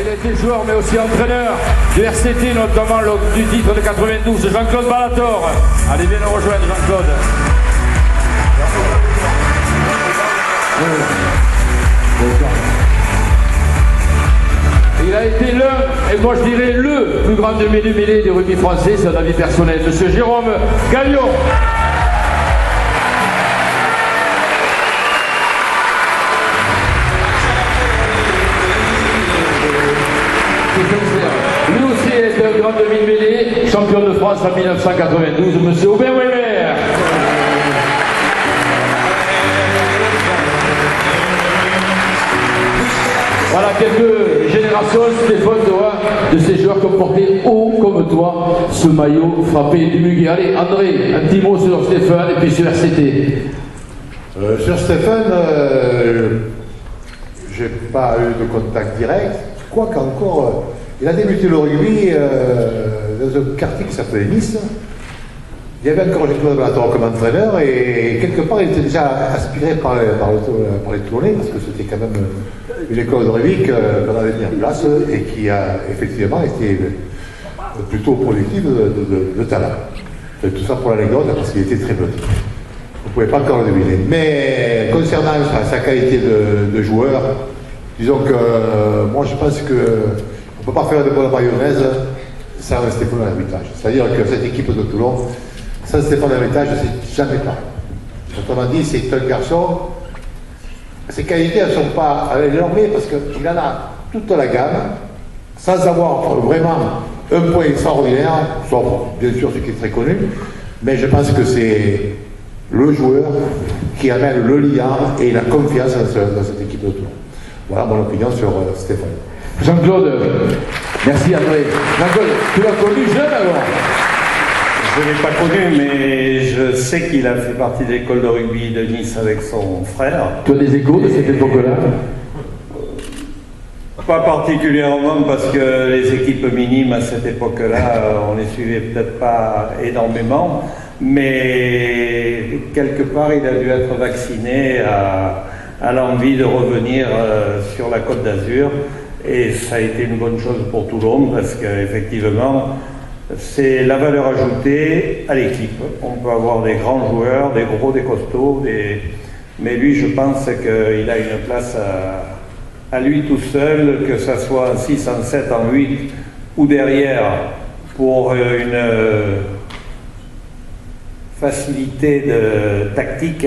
Il a été joueur mais aussi entraîneur du RCT, notamment du titre de 92, Jean-Claude Balator. Allez, viens nous rejoindre, Jean-Claude. Il a été l'un, et moi je dirais le plus grand mêlée du rugby français, c'est un avis personnel, monsieur Jérôme Gagnon. Lui aussi est un grand demi-mêlée, champion de France en 1992, monsieur Aubin Weber. Voilà quelques générations, Stéphane, de ces joueurs qui ont porté haut comme toi ce maillot frappé du muguet. Allez, André, un petit mot sur Stéphane et puis sur RCT. Sur Stéphane, j'ai pas eu de contact direct, quoique encore, il a débuté le rugby dans un quartier qui s'appelait Nice. Il y avait encore Jean-Claude Balator comme entraîneur et quelque part il était déjà aspiré par les Toulonnais parce que c'était quand même une école de rugby qu'on avait mis en place et qui a effectivement été plutôt productive de talent. Et tout ça pour l'anecdote parce qu'il était très petit. Vous ne pouvez pas encore le deviner. Mais concernant sa qualité de joueur, disons que moi je pense qu'on ne peut pas faire de bonne mayonnaise sans Stéphane à l'arbitrage. C'est-à-dire que cette équipe de Toulon, ça Stéphane à l'arbitrage, c'est jamais pareil. Autrement dit, c'est un garçon, ses qualités ne sont pas à l'énormer parce qu'il en a toute la gamme, sans avoir vraiment un point extraordinaire, sauf bien sûr ce qui est très connu, mais je pense que c'est le joueur qui amène le lien et la confiance dans cette équipe de Toulon. Voilà mon opinion sur Stéphane. Jean-Claude, merci André. Jean-Claude, tu l'as connu jeune alors? Je ne l'ai pas connu, mais je sais qu'il a fait partie de l'école de rugby de Nice avec son frère. Tu as des échos de cette époque-là? Pas particulièrement parce que les équipes minimes à cette époque-là, on les suivait peut-être pas énormément, mais quelque part il a dû être vacciné à l'envie de revenir sur la Côte d'Azur et ça a été une bonne chose pour Toulon parce qu'effectivement c'est la valeur ajoutée à l'équipe. On peut avoir des grands joueurs, des gros, des costauds, mais lui je pense qu'il a une place à lui tout seul, que ce soit en 6, en 7, en 8 ou derrière pour une facilité tactique,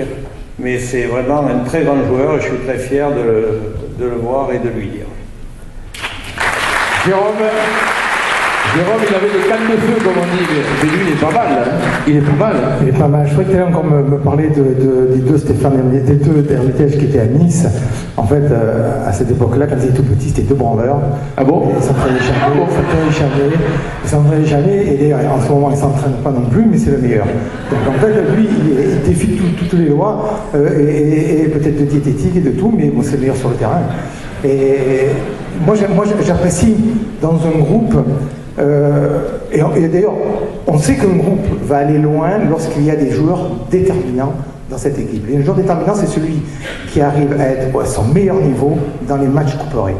mais c'est vraiment un très grand joueur et je suis très fier de le voir et de lui dire. Jérôme, il avait des cannes de feu, comme on dit, mais lui, il est pas mal. Hein. Il est pas mal. Hein. Il est pas mal. Je crois que tu allais encore me parler des deux Stéphane, des deux d'Hermitage qui étaient à Nice. En fait, à cette époque-là, quand ils étaient tout petits, c'était deux branleurs. Ah bon? Ils s'entraînaient jamais. Et d'ailleurs, en ce moment, ils ne s'entraînent pas non plus, mais c'est le meilleur. Donc en fait, lui, il défie toutes les lois, et peut-être de diététique et de tout, mais bon, c'est le meilleur sur le terrain. Et moi j'apprécie dans un groupe. Et d'ailleurs, on sait qu'un groupe va aller loin lorsqu'il y a des joueurs déterminants dans cette équipe. Et un joueur déterminant, c'est celui qui arrive à être à son meilleur niveau dans les matchs couperés.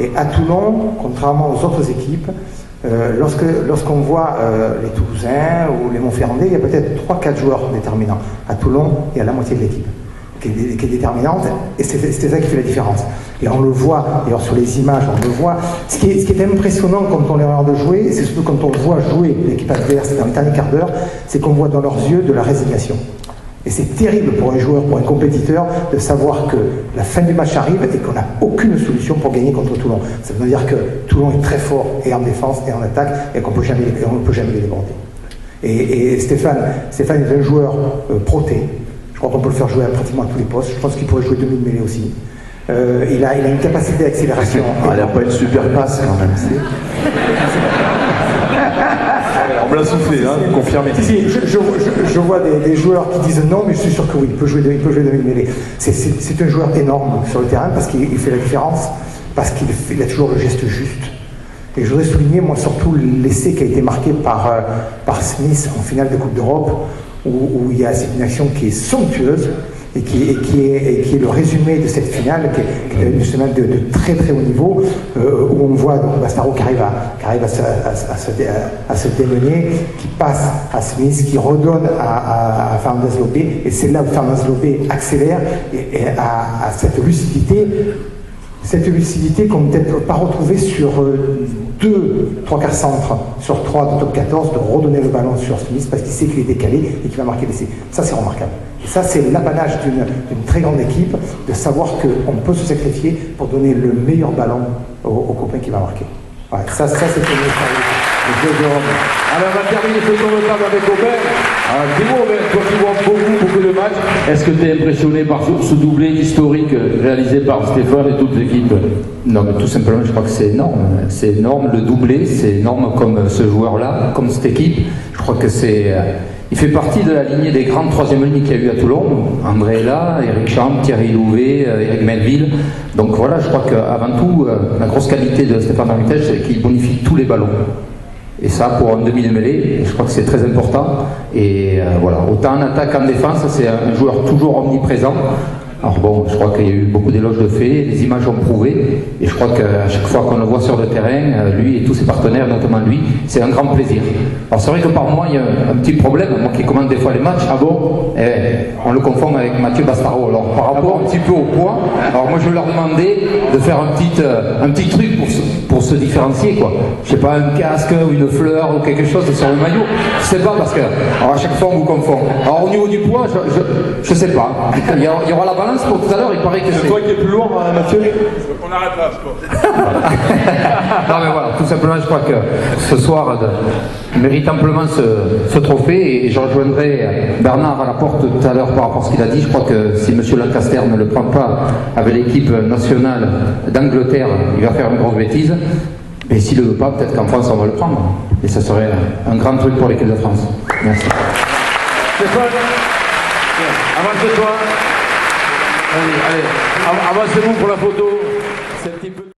Et à Toulon, contrairement aux autres équipes, lorsqu'on voit les Toulousains ou les Montferrandais, il y a peut-être 3-4 joueurs déterminants. À Toulon, il y a la moitié de l'équipe qui est déterminante, et c'est ça qui fait la différence. Et on le voit, d'ailleurs sur les images, on le voit. Ce qui est impressionnant quand on est en train de jouer, et c'est surtout quand on voit jouer l'équipe adverse dans les derniers quarts d'heure, c'est qu'on voit dans leurs yeux de la résignation. Et c'est terrible pour un joueur, pour un compétiteur, de savoir que la fin du match arrive et qu'on n'a aucune solution pour gagner contre Toulon. Ça veut dire que Toulon est très fort et en défense et en attaque, et qu'on ne peut jamais les déborder. Et Stéphane est un joueur proté. Je crois qu'on peut le faire jouer pratiquement à tous les postes. Je pense qu'il pourrait jouer demi-mêlée aussi. Il a une capacité d'accélération. Il n'a pas une super passe quand même. On me l'a soufflé, hein, confirmé. Si, je vois des joueurs qui disent non, mais je suis sûr que oui, il peut jouer demi-mêlée. C'est un joueur énorme sur le terrain parce qu'il fait la différence, parce qu'il a toujours le geste juste. Et je voudrais souligner, moi, surtout l'essai qui a été marqué par Smith en finale de Coupe d'Europe, où il y a une action qui est somptueuse, et qui est le résumé de cette finale, qui est une semaine de très très haut niveau, où on voit donc Bastaro qui arrive à se démener, qui passe à Smith, qui redonne à Fernandez Lopé, et c'est là où Fernandez Lopé accélère et a cette lucidité qu'on ne peut peut-être pas retrouver sur 3 quarts centre sur 3 de top 14, de redonner le ballon sur Smith parce qu'il sait qu'il est décalé et qu'il va marquer l'essai. Ça, c'est remarquable. Et ça, c'est l'apanage d'une très grande équipe, de savoir qu'on peut se sacrifier pour donner le meilleur ballon au copain qui va marquer. Voilà, ça c'est une Alors, on va terminer ce tour de table avec Aubert. Alors, dis-moi, Aubert, toi qui vois beaucoup de matchs, est-ce que tu es impressionné par ce doublé historique réalisé par Stéphane et toute l'équipe? Non, mais tout simplement, je crois que c'est énorme. C'est énorme, le doublé, c'est énorme comme ce joueur-là, comme cette équipe. Je crois que c'est... il fait partie de la lignée des grandes troisième lignes qu'il y a eu à Toulon. André est là, Eric Champ, Thierry Louvet, Eric Melville. Donc voilà, je crois qu'avant tout, la grosse qualité de Stéphane Armitage, c'est qu'il bonifie tous les ballons. Et ça, pour un demi-mêlée, je crois que c'est très important. Et voilà, autant en attaque qu'en défense, c'est un joueur toujours omniprésent. Alors bon, je crois qu'il y a eu beaucoup d'éloges de faits, les images ont prouvé, et je crois qu'à chaque fois qu'on le voit sur le terrain, lui et tous ses partenaires, notamment lui, c'est un grand plaisir. Alors c'est vrai que par moi, il y a un petit problème, moi qui commande des fois les matchs, on le confond avec Mathieu Bastaro. Alors par rapport un petit peu au poids, alors moi je leur demandais de faire un petit truc pour se différencier, quoi. Je sais pas, un casque ou une fleur ou quelque chose sur le maillot, je sais pas, parce que alors à chaque fois on vous confond. Alors au niveau du poids, je sais pas, il y aura la balance pour tout à l'heure, il paraît que c'est... toi qui es plus lourd, Mathieu? On arrête là, sport. Non mais voilà, tout simplement je crois que ce soir mérite amplement ce trophée, et je rejoindrai Bernard à la porte tout à l'heure par rapport à ce qu'il a dit. Je crois que si M. Lancaster ne le prend pas avec l'équipe nationale d'Angleterre, il va faire une grosse bêtise. Mais s'il ne le veut pas, peut-être qu'en France on va le prendre, et ça serait un grand truc pour l'équipe de France. Merci. Stéphane, avance-toi. Allez, avancez-vous pour la photo. C'est un petit peu...